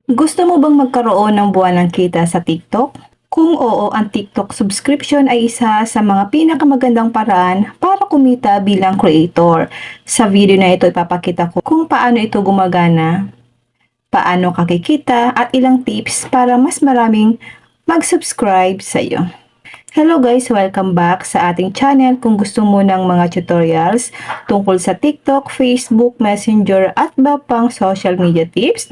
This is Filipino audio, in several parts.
Gusto mo bang magkaroon ng buwanang kita sa TikTok? Kung oo, ang TikTok subscription ay isa sa mga pinakamagandang paraan para kumita bilang creator. Sa video na ito ipapakita ko kung paano ito gumagana, paano kakikita at ilang tips para mas maraming mag-subscribe sa iyo. Hello guys! Welcome back sa ating channel. Kung gusto mo ng mga tutorials tungkol sa TikTok, Facebook, Messenger at iba pang social media tips,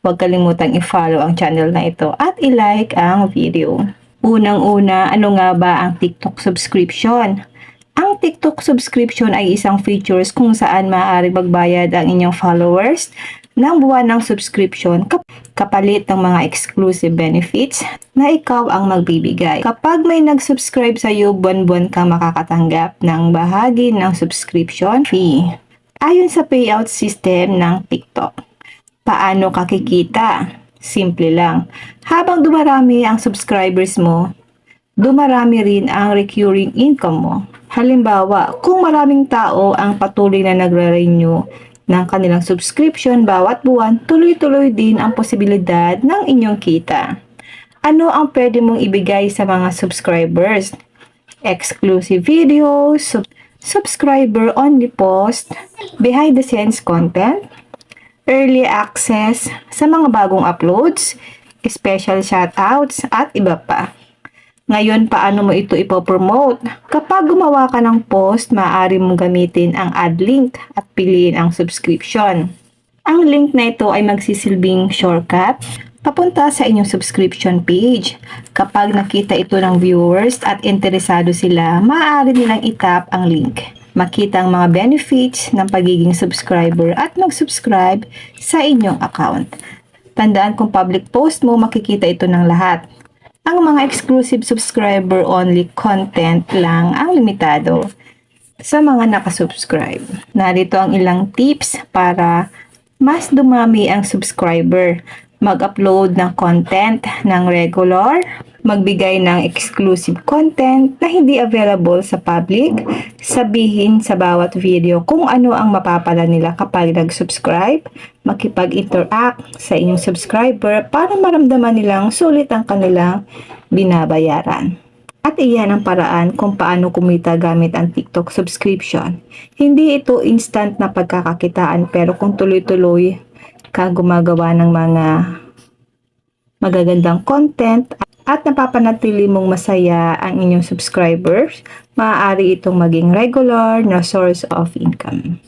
huwag kalimutang i-follow ang channel na ito at i-like ang video. Unang-una, ano nga ba ang TikTok subscription? Ang TikTok subscription ay isang features kung saan maaari magbayad ang inyong followers ng buwanang subscription kapalit ng mga exclusive benefits na ikaw ang magbibigay. Kapag may nag-subscribe sa iyo, buwan-buwan kang makakatanggap ng bahagi ng subscription fee. Ayon sa payout system ng TikTok. Paano kakikita? Simple lang. Habang dumarami ang subscribers mo, dumarami rin ang recurring income mo. Halimbawa, kung maraming tao ang patuloy na nagre-renew ng kanilang subscription bawat buwan, tuloy-tuloy din ang posibilidad ng inyong kita. Ano ang pwede mong ibigay sa mga subscribers? Exclusive videos, subscriber-only post, behind-the-scenes content, early access sa mga bagong uploads, special shoutouts, at iba pa. Ngayon, paano mo ito ipopromote? Kapag gumawa ka ng post, maaari mong gamitin ang ad link at piliin ang subscription. Ang link na ito ay magsisilbing shortcut papunta sa inyong subscription page. Kapag nakita ito ng viewers at interesado sila, maaari nilang itap ang link. Makita ang mga benefits ng pagiging subscriber at mag-subscribe sa inyong account. Tandaan kung public post mo, makikita ito ng lahat. Ang mga exclusive subscriber-only content lang ang limitado sa mga nakasubscribe. Narito ang ilang tips para mas dumami ang subscriber. Mag-upload ng content ng regular, magbigay ng exclusive content na hindi available sa public, sabihin sa bawat video kung ano ang mapapala nila kapag nag-subscribe, makipag-interact sa inyong subscriber para maramdaman nilang sulit ang kanilang binabayaran. At iyan ang paraan kung paano kumita gamit ang TikTok subscription. Hindi ito instant na pagkakakitaan pero kung tuloy-tuloy ka gumagawa ng mga magagandang content at napapanatili mong masaya ang inyong subscribers, maaari itong maging regular na source of income.